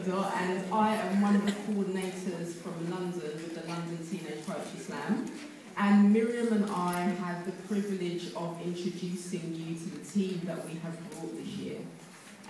Dot, and I am one of the coordinators from London with the London Teenage Poetry Slam. And Miriam and I have the privilege of introducing you to the team that we have brought this year.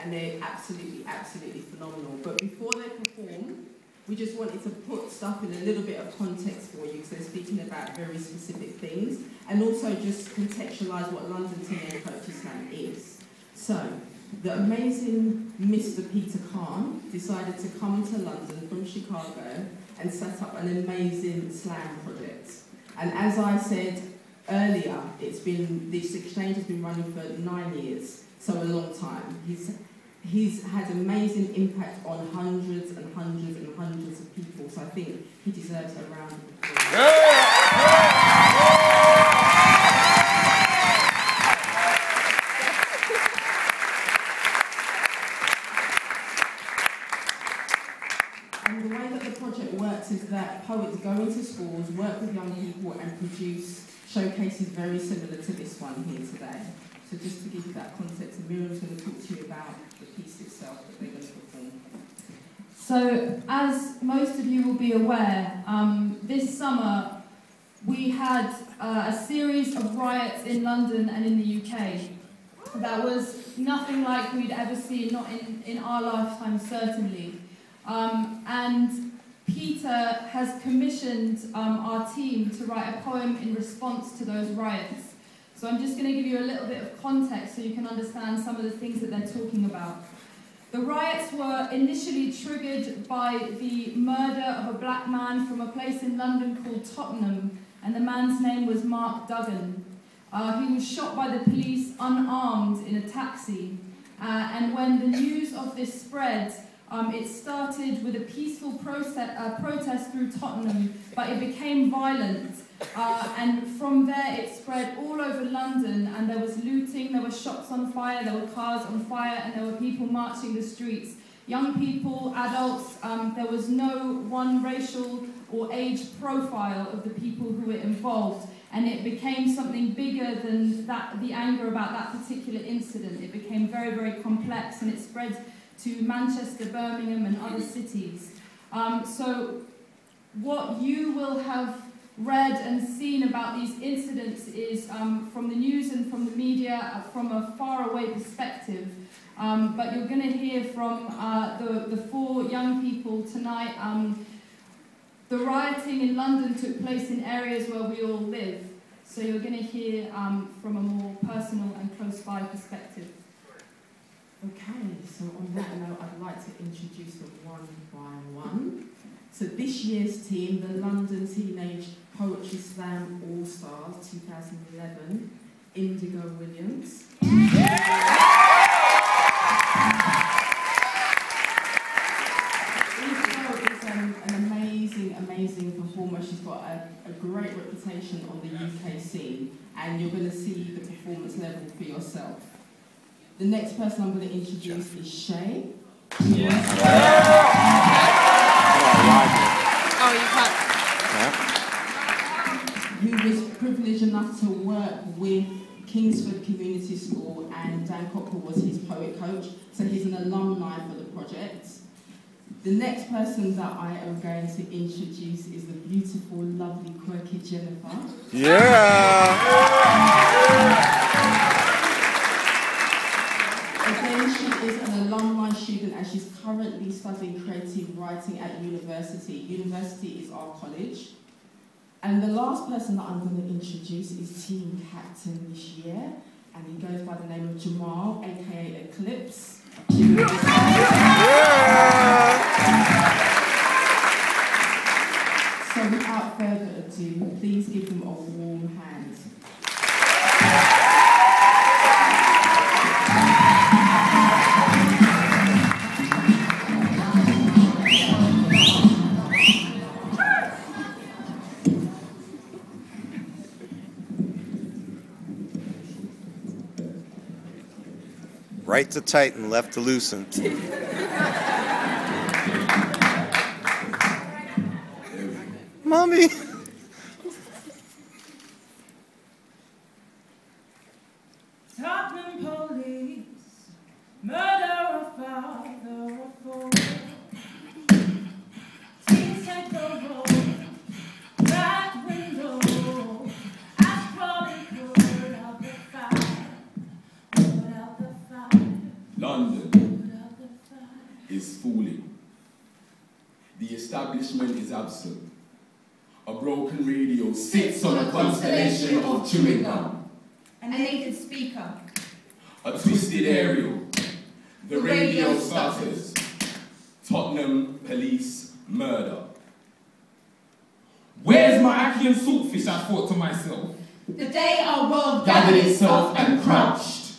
And they're absolutely, absolutely phenomenal. But before they perform, we just wanted to put stuff in a little bit of context for you, because they're speaking about very specific things, and also just contextualise what London Teenage Poetry Slam is. So, the amazing Mr. Peter Khan decided to come to London from Chicago and set up an amazing slam project. And as I said earlier, this exchange has been running for 9 years, so a long time. He's had amazing impact on hundreds and hundreds and hundreds of people, so I think he deserves a round of applause. And the way that the project works is that poets go into schools, work with young people and produce showcases very similar to this one here today. So just to give you that context, Miriam's going to talk to you about the piece itself that they're going to perform. So, as most of you will be aware, this summer we had a series of riots in London and in the UK that was nothing like we'd ever seen, not in our lifetime certainly. And Peter has commissioned our team to write a poem in response to those riots. So I'm just going to give you a little bit of context so you can understand some of the things that they're talking about. The riots were initially triggered by the murder of a black man from a place in London called Tottenham, and the man's name was Mark Duggan. He was shot by the police unarmed in a taxi, and when the news of this spread, it started with a peaceful protest through Tottenham, but it became violent. And from there it spread all over London, and there was looting, there were shops on fire, there were cars on fire, and there were people marching the streets. Young people, adults, there was no one racial or age profile of the people who were involved, and it became something bigger than that, the anger about that particular incident. It became very, very complex, and it spread to Manchester, Birmingham and other cities. So what you will have read and seen about these incidents is from the news and from the media from a faraway perspective. But you're going to hear from the four young people tonight. The rioting in London took place in areas where we all live. So you're going to hear from a more personal and close-by perspective. Okay, so on that note, I'd like to introduce them one by one. So this year's team, the London Teenage Poetry Slam Allstars 2011, Indigo Williams. Indigo is an amazing performer. She's got a great reputation on the UK scene, and you're going to see the performance level for yourself. The next person I'm going to introduce is Shay. Who was privileged enough to work with Kingsford Community School, and Dan Cockrell was his poet coach, so he's an alumni for the project. The next person that I am going to introduce is the beautiful, lovely, quirky Jennifer. Again, she is an alumni student and she's currently studying creative writing at university. University is our college. And the last person that I'm going to introduce is team captain this year, and he goes by the name of Jamal, aka Eclipse. So without further ado, please give them a warm hand. Right to tighten, left to loosen. Mommy! Tottenham police, murder a father of four. is fooling. The establishment is absent. A broken radio sits on a constellation of chewing gum. A naked speaker. A twisted aerial. The radio starters. Tottenham police murder. Where's my ackee and saltfish, I thought to myself. The day our world Gathered itself and crouched.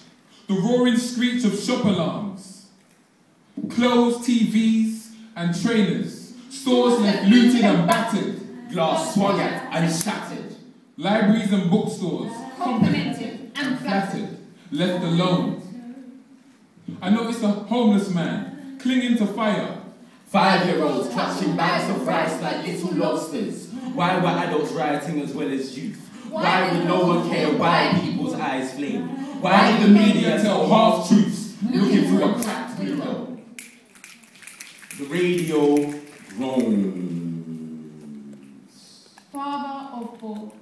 The roaring screech of shop alarms. Closed TVs and trainers. Stores left looted and battered. Glass swung at and shattered. Libraries and bookstores. complimented and Flattered. Left alone. I noticed a homeless man clinging to fire. 5-year-olds clutching bags of rice like little lobsters. Why were adults rioting as well as youth? Why would no one care why people's eyes flame? Why did the media tell half-truths looking through a cracked window? The radio groans. Father of all.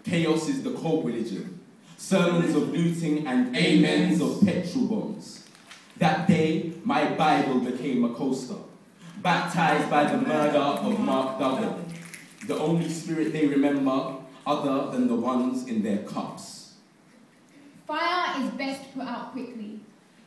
Chaos is the cult religion. Sermons of looting and amens of petrol bombs. That day, my Bible became a coaster, baptized by the murder of Mark Duggan, the only spirit they remember other than the ones in their cups. Fire is best put out quickly.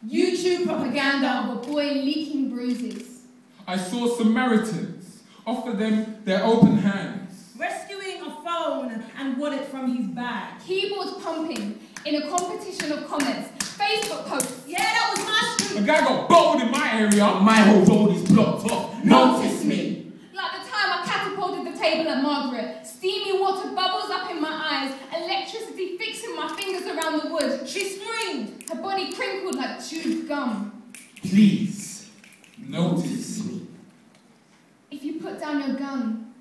YouTube propaganda of a boy leaking bruises. I saw Samaritans offer them their open hands. rescuing a phone and wallet from his bag. Keyboards pumping in a competition of comments. Facebook posts. Yeah, that was my street. A guy got bowled in my area. My whole road is blocked off. Notice me. Like the time I catapulted the table at Margaret. Steamy water bubbles up in my eyes. Electricity fixing my fingers around the wood. She screamed. Her body crinkled like chewed gum. Please, Notice me. If you put down your gun,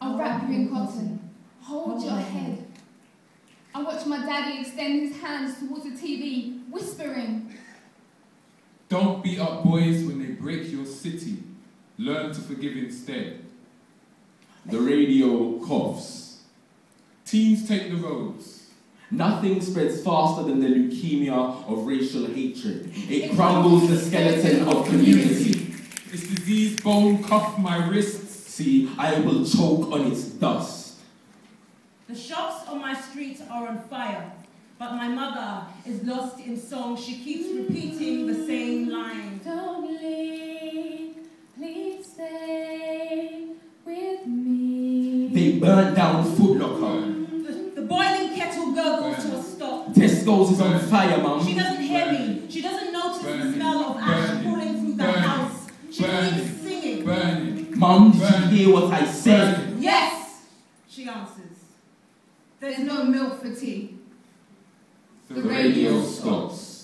I'll wrap you in cotton. Hold your head. I watch my daddy extend his hands towards the TV, whispering. Don't beat up boys when they break your city. Learn to forgive instead. the radio coughs. Teens take the roads. Nothing spreads faster than the leukemia of racial hatred. It crumbles the skeleton of community. This disease bone cuff my wrists. See, I will choke on its dust. The shops on my street are on fire, but my mother is lost in song. She keeps repeating the same line. Don't leave, please stay with me. They burnt down Foot Locker. The boiling kettle gurgles to a stop. Tesco's is on fire, Mum. She doesn't hear me. She doesn't notice the smell of ash pouring through the house. She keeps singing. Burning. Mum, did you hear what I said? Yes, she answers. There's no milk for tea. The radio stops.